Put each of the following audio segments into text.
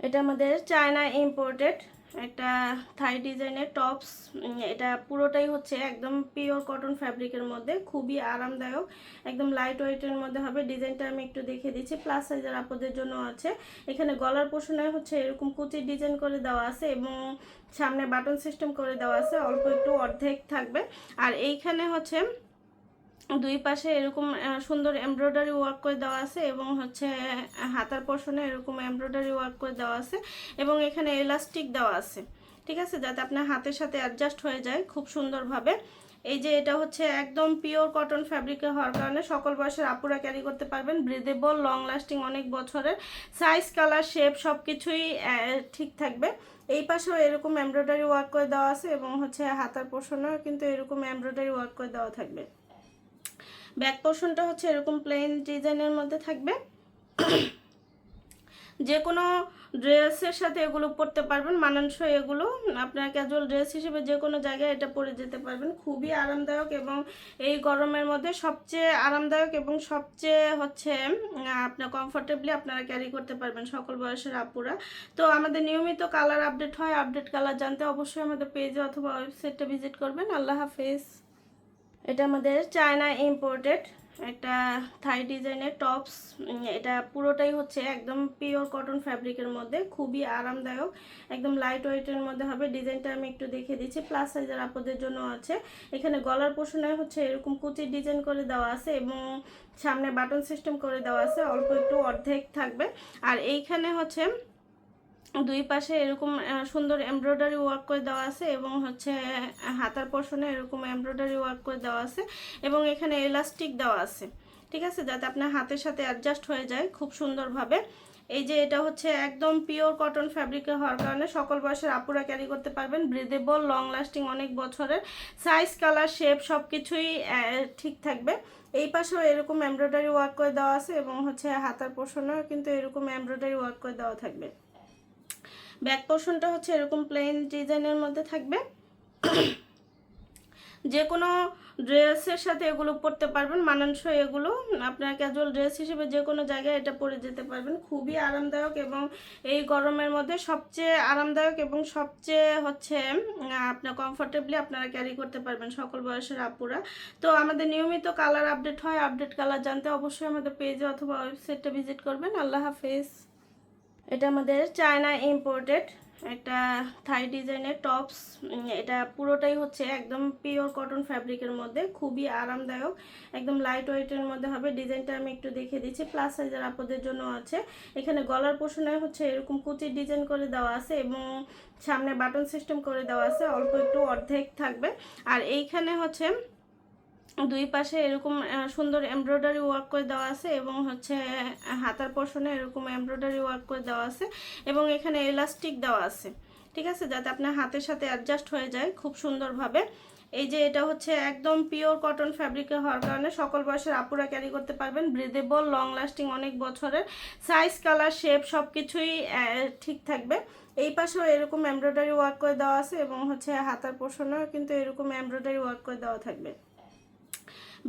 এটা আমাদের China imported একটা থাই ডিজাইনের টপস। এটা পুরোটাই হচ্ছে একদম পিওর কটন ফ্যাব্রিকের মধ্যে, খুবই আরামদায়ক, একদম লাইট ওয়েটের মধ্যে হবে। ডিজাইনটা আমি একটু দেখিয়ে দিচ্ছি, প্লাস সাইজের আপদের জন্য আছে। এখানে গলার পোর্শনে হচ্ছে এরকম কুচির ডিজাইন করে দেওয়া আছে এবং সামনে বাটন সিস্টেম করে দেওয়া আছে, অল্প একটু অর্ধেক থাকবে। আর এইখানে হচ্ছে দুই পাশে এরকম সুন্দর এমব্রয়ডারি ওয়ার্ক করে দেওয়া আছে এবং হচ্ছে হাতার পোর্শনে এরকম এমব্রয়ডারি ওয়ার্ক করে দেওয়া আছে এবং এখানে এলাস্টিক দেওয়া আছে, ঠিক আছে, যাতে আপনার হাতের সাথে অ্যাডজাস্ট হয়ে যায় খুব সুন্দরভাবে। এই যে এটা হচ্ছে একদম পিওর কটন ফ্যাব্রিকের হওয়ার কারণে সকল বয়সের আপুরা ক্যারি করতে পারবেন। ব্রিদেবল, লং লাস্টিং, অনেক বছরের। সাইজ, কালার, শেপ সব কিছুই ঠিক থাকবে। এই পাশেও এরকম এমব্রয়ডারি ওয়ার্ক করে দেওয়া আছে এবং হচ্ছে হাতার পোর্শনেও কিন্তু এরকম এমব্রয়ডারি ওয়ার্ক করে দেওয়া থাকবে। ব্যাক পোর্শনটা হচ্ছে এরকম প্লেন ডিজাইনের মধ্যে থাকবে। যে কোনো ড্রেসের সাথে এগুলো পরতে পারবেন, মানানসই এগুলো। আপনার ক্যাজুয়াল ড্রেস হিসেবে যে কোনো জায়গায় এটা পরে যেতে পারবেন, খুবই আরামদায়ক এবং এই গরমের মধ্যে সবচেয়ে আরামদায়ক এবং সবচেয়ে হচ্ছে আপনার কমফোর্টেবলি আপনারা ক্যারি করতে পারবেন সকল বয়সের আপুরা। তো আমাদের নিয়মিত কালার আপডেট হয়, আপডেট কালার জানতে অবশ্যই আমাদের পেজে অথবা ওয়েবসাইটটা ভিজিট করবেন। আল্লাহ হাফেজ। এটা আমাদের চায়না ইম্পোর্টেড একটা থাই ডিজাইনের টপস। এটা পুরোটাই হচ্ছে একদম পিওর কটন ফ্যাব্রিকের মধ্যে, খুবই আরামদায়ক, একদম লাইট ওয়েটের মধ্যে হবে। ডিজাইনটা আমি একটু দেখিয়ে দিচ্ছি, প্লাস সাইজের আপদের জন্য আছে। এখানে গলার পোর্শনে হচ্ছে এরকম কুচির ডিজাইন করে দেওয়া আছে এবং সামনে বাটন সিস্টেম করে দেওয়া আছে, অল্প একটু অর্ধেক থাকবে। আর এইখানে হচ্ছে দুই পাশে এরকম সুন্দর এমব্রয়ডারি ওয়ার্ক করে দেওয়া আছে এবং হচ্ছে হাতার পোর্শনে এরকম এমব্রয়ডারি ওয়ার্ক করে দেওয়া আছে এবং এখানে এলাস্টিক দেওয়া আছে, ঠিক আছে, যাতে আপনার হাতের সাথে অ্যাডজাস্ট হয়ে যায় খুব সুন্দরভাবে। এই যে এটা হচ্ছে একদম পিওর কটন ফ্যাব্রিকের হওয়ার কারণে সকল বয়সের আপুরা ক্যারি করতে পারবেন। ব্রিদেবল, লং লাস্টিং, অনেক বছরের। সাইজ, কালার, শেপ সব কিছুই ঠিক থাকবে। এই পাশেও এরকম এমব্রয়ডারি ওয়ার্ক করে দেওয়া আছে এবং হচ্ছে হাতার পোর্শনেও কিন্তু এরকম এমব্রয়ডারি ওয়ার্ক করে দেওয়া থাকবে। ব্যাক পোর্শনটা হচ্ছে এরকম প্লেন ডিজাইনের মধ্যে থাকবে। যে কোনো ড্রেসের সাথে এগুলো পরতে পারবেন, মানানসই এগুলো। আপনার ক্যাজুয়াল ড্রেস হিসেবে যে কোনো জায়গায় এটা পরে যেতে পারবেন, খুবই আরামদায়ক এবং এই গরমের মধ্যে সবচেয়ে আরামদায়ক এবং সবচেয়ে হচ্ছে আপনার কমফোর্টেবলি আপনারা ক্যারি করতে পারবেন সকল বয়সের আপুরা। তো আমাদের নিয়মিত কালার আপডেট হয়, আপডেট কালার জানতে অবশ্যই আমাদের পেজে অথবা ওয়েবসাইটটা ভিজিট করবেন। আল্লাহ হাফেজ। এটা আমাদের চায়না ইম্পোর্টেড একটা থাই ডিজাইনের টপস। এটা পুরোটাই হচ্ছে একদম পিওর কটন ফ্যাব্রিকের মধ্যে, খুবই আরামদায়ক, একদম লাইট ওয়েটের মধ্যে হবে। ডিজাইনটা আমি একটু দেখিয়ে দিচ্ছি, প্লাস সাইজের আপদের জন্য আছে। এখানে গলার পোর্শনে হচ্ছে এরকম কুচির ডিজাইন করে দেওয়া আছে এবং সামনে বাটন সিস্টেম করে দেওয়া আছে, অল্প একটু অর্ধেক থাকবে। আর এইখানে হচ্ছে দুই পাশে এরকম সুন্দর এমব্রয়ডারি ওয়ার্ক করে দেওয়া আছে এবং হচ্ছে হাতার পোর্শনে এরকম এমব্রয়ডারি ওয়ার্ক করে দেওয়া আছে এবং এখানে এলাস্টিক দেওয়া আছে, ঠিক আছে, যাতে আপনার হাতের সাথে অ্যাডজাস্ট হয়ে যায় খুব সুন্দরভাবে। এই যে এটা হচ্ছে একদম পিওর কটন ফ্যাব্রিকের হওয়ার কারণে সকল বয়সের আপুরা ক্যারি করতে পারবেন। ব্রিদেবল, লং লাস্টিং, অনেক বছরের। সাইজ, কালার, শেপ সব কিছুই ঠিক থাকবে। এই পাশেও এরকম এমব্রয়ডারি ওয়ার্ক করে দেওয়া আছে এবং হচ্ছে হাতার পোর্শনেও কিন্তু এরকম এমব্রয়ডারি ওয়ার্ক করে দেওয়া থাকবে।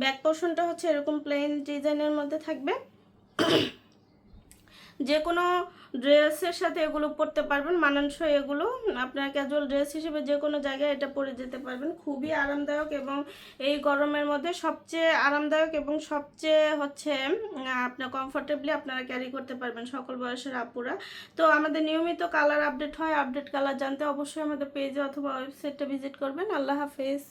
ব্যাক পোর্শনটা হচ্ছে এরকম প্লেন ডিজাইনের মধ্যে থাকবে। যে কোনো ড্রেসের সাথে এগুলো পরতে পারবেন, মানানসই এগুলো। আপনার ক্যাজুয়াল ড্রেস হিসেবে যে কোনো জায়গায় এটা পরে যেতে পারবেন, খুবই আরামদায়ক এবং এই গরমের মধ্যে সবচেয়ে আরামদায়ক এবং সবচেয়ে হচ্ছে আপনার কমফোর্টেবলি আপনারা ক্যারি করতে পারবেন সকল বয়সের আপুরা। তো আমাদের নিয়মিত কালার আপডেট হয়, আপডেট কালার জানতে অবশ্যই আমাদের পেজে অথবা ওয়েবসাইটটা ভিজিট করবেন। আল্লাহ হাফেজ।